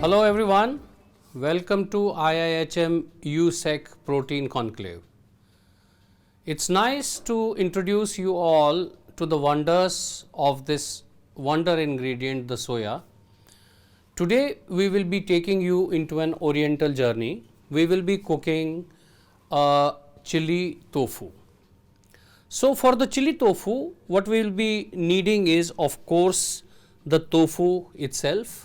Hello everyone, welcome to IIHM USEC Protein Conclave. It's nice to introduce you all to the wonders of this wonder ingredient, the soya. Today we will be taking you into an oriental journey. We will be cooking a chili tofu. So for the chili tofu, what we will be needing is of course the tofu itself.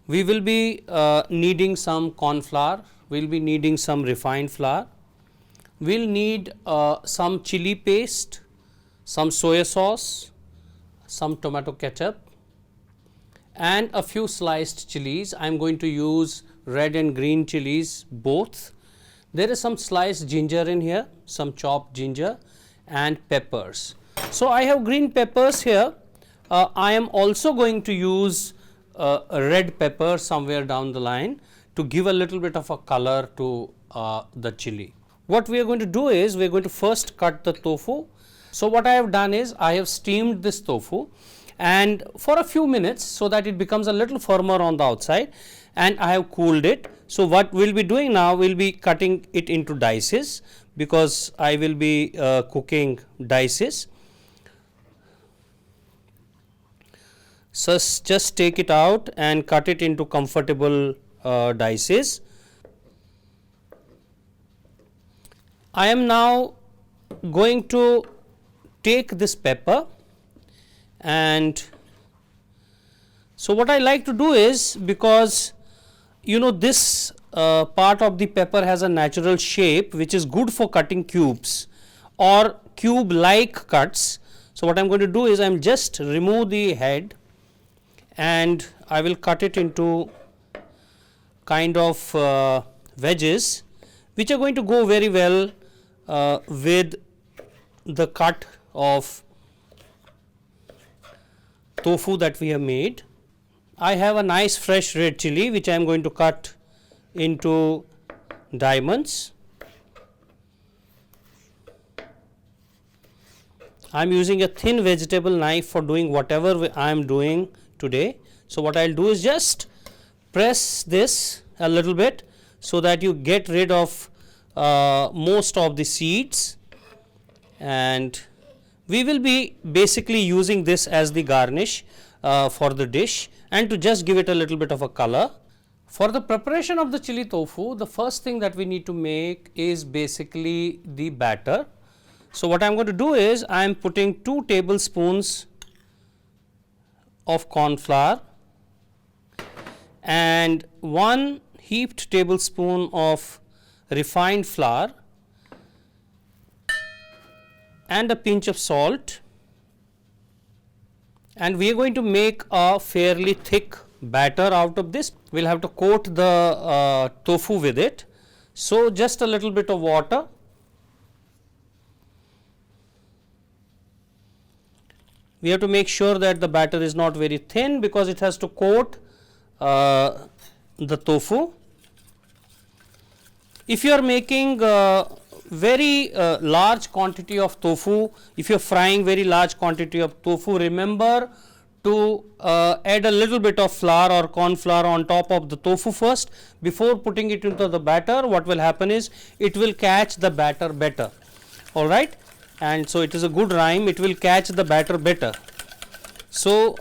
We will be needing some corn flour, we will be needing some refined flour, we will need some chili paste, some soya sauce, some tomato ketchup and a few sliced chilies. I am going to use red and green chilies both. There is some sliced ginger in here, some chopped ginger and peppers. So I have green peppers here. I am also going to use a red pepper somewhere down the line to give a little bit of a color to the chili. What we are going to do is we are going to first cut the tofu. So what I have done is I have steamed this tofu and for a few minutes so that it becomes a little firmer on the outside, and I have cooled it. So what we will be doing now, we will be cutting it into dices because I will be cooking dices. So just take it out and cut it into comfortable dices. I am now going to take this pepper, and so what I like to do is, because you know this part of the pepper has a natural shape which is good for cutting cubes or cube like cuts. So what I am going to do is I am just remove the head and I will cut it into kind of wedges which are going to go very well with the cut of tofu that we have made. I have a nice fresh red chili which I am going to cut into diamonds. I am using a thin vegetable knife for doing whatever I am doing today. So what I will do is just press this a little bit so that you get rid of most of the seeds, and we will be basically using this as the garnish for the dish and to just give it a little bit of a color. For the preparation of the chili tofu, the first thing that we need to make is basically the batter. So what I am going to do is I am putting 2 tablespoons of corn flour and 1 heaped tablespoon of refined flour and a pinch of salt, and we are going to make a fairly thick batter out of this. We will have to coat the tofu with it. So just a little bit of water, we have to make sure that the batter is not very thin because it has to coat the tofu. If you are making very large quantity of tofu, if you are frying very large quantity of tofu, remember to add a little bit of flour or corn flour on top of the tofu first before putting it into the batter. What will happen is it will catch the batter better, alright, and so it is a good rhyme, it will catch the batter better. So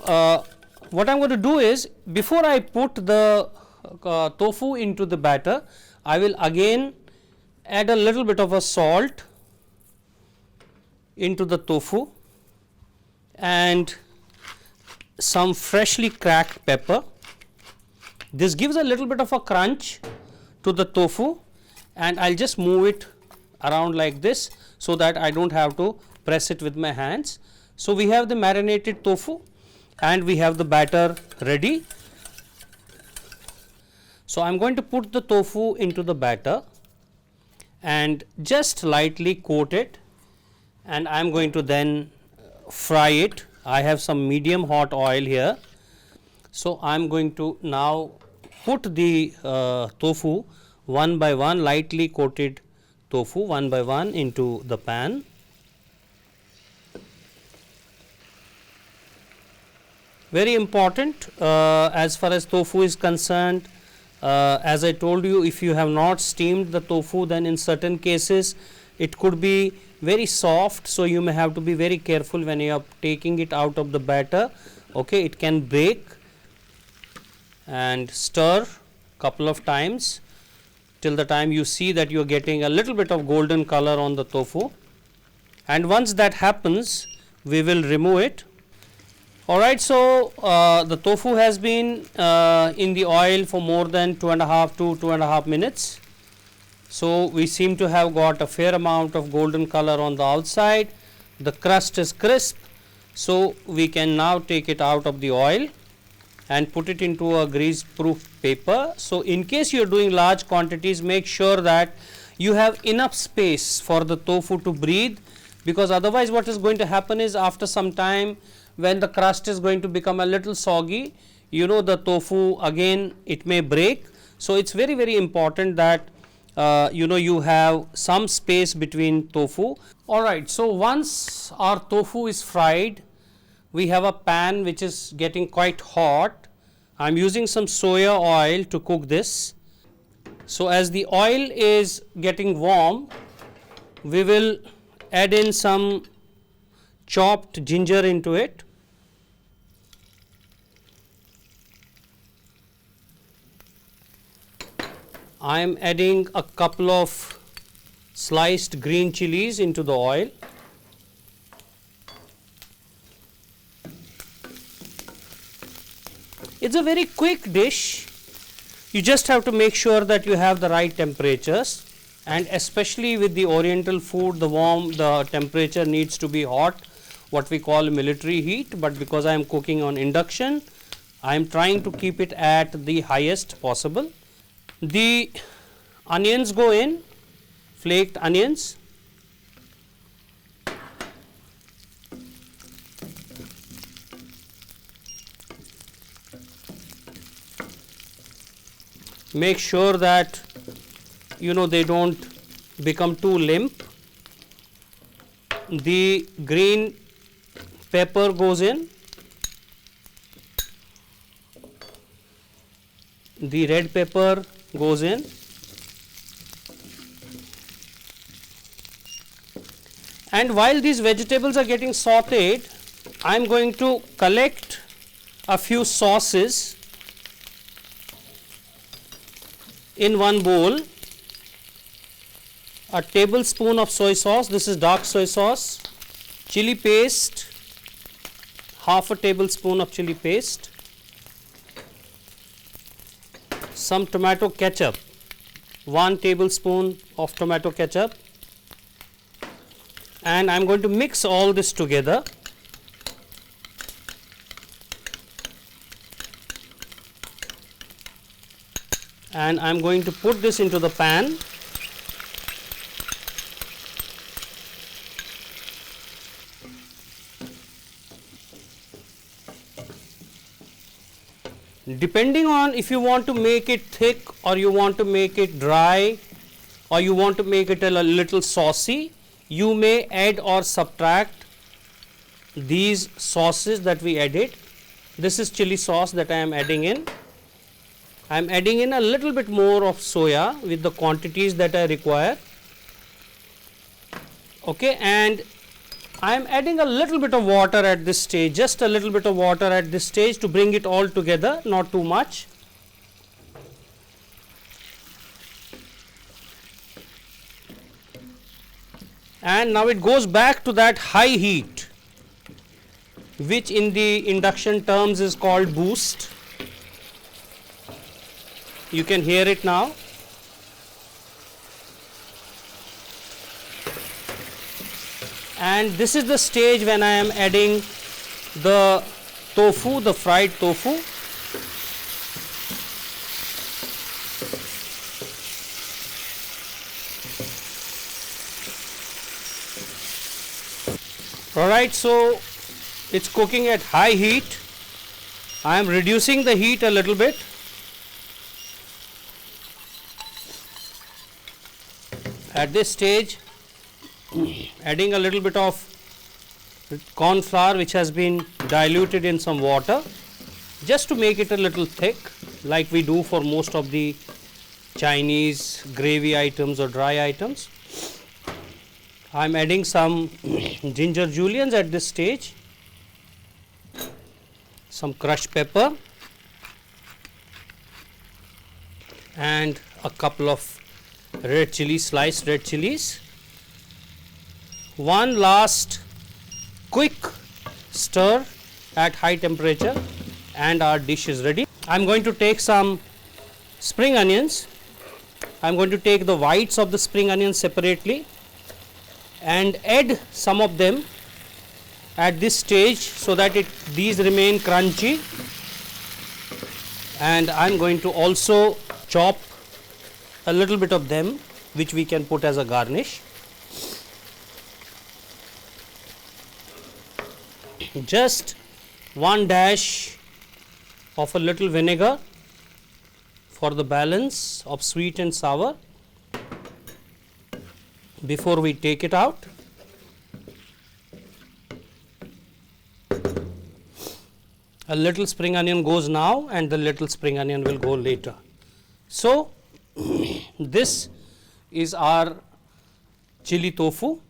what I am going to do is, before I put the tofu into the batter, I will again add a little bit of a salt into the tofu and some freshly cracked pepper. This gives a little bit of a crunch to the tofu, and I will just move it around like this so that I do not have to press it with my hands. So we have the marinated tofu and we have the batter ready. So I am going to put the tofu into the batter and just lightly coat it, and I am going to then fry it. I have some medium hot oil here. So I am going to now put the tofu one by one, lightly coated tofu one by one into the pan. very important as far as tofu is concerned. As I told you, if you have not steamed the tofu, then in certain cases it could be very soft, so you may have to be very careful when you are taking it out of the batter. Okay, it can break, and stir couple of times till the time you see that you are getting a little bit of golden color on the tofu, and once that happens we will remove it. Alright, so the tofu has been in the oil for more than 2.5 to 2.5 minutes. So we seem to have got a fair amount of golden color on the outside. The crust is crisp, so we can now take it out of the oil and put it into a grease proof paper. So in case you are doing large quantities, make sure that you have enough space for the tofu to breathe, because otherwise what is going to happen is, after some time when the crust is going to become a little soggy, you know, the tofu again it may break. So it's very, very important that you know, you have some space between tofu. Alright, so once our tofu is fried, we have a pan which is getting quite hot. I am using some soya oil to cook this. So as the oil is getting warm, we will add in some chopped ginger into it. I am adding a couple of sliced green chilies into the oil. It's a very quick dish. You just have to make sure that you have the right temperatures, and especially with the oriental food, the temperature needs to be hot, what we call military heat, but because I am cooking on induction, I am trying to keep it at the highest possible. The onions go in, flaked onions. Make sure that, you know, they don't become too limp. The green pepper goes in. The red pepper goes in. And while these vegetables are getting sauteed, I am going to collect a few sauces in one bowl. A tablespoon of soy sauce, this is dark soy sauce, chili paste, half a tablespoon of chili paste, some tomato ketchup, 1 tablespoon of tomato ketchup, and I am going to mix all this together. And I am going to put this into the pan. Depending on if you want to make it thick or you want to make it dry or you want to make it a little saucy, you may add or subtract these sauces that we added. This is chili sauce that I am adding in. I am adding in a little bit more of soya with the quantities that I require. Okay, and I am adding a little bit of water at this stage, just a little bit of water at this stage to bring it all together, not too much. And now it goes back to that high heat, which in the induction terms is called boost. You can hear it now. And this is the stage when I am adding the tofu, the fried tofu. Alright, so it's cooking at high heat. I am reducing the heat a little bit. At this stage, adding a little bit of corn flour which has been diluted in some water. just to make it a little thick, like we do for most of the Chinese gravy items or dry items. I am adding some ginger julienne at this stage, some crushed pepper, and a couple of red chilies, sliced red chilies. One last quick stir at high temperature and our dish is ready. I am going to take some spring onions. I am going to take the whites of the spring onions separately and add some of them at this stage so that these remain crunchy, and I am going to also chop a little bit of them which we can put as a garnish. Just one dash of a little vinegar for the balance of sweet and sour before we take it out. A little spring onion goes now and the little spring onion will go later. So, this is our chili tofu.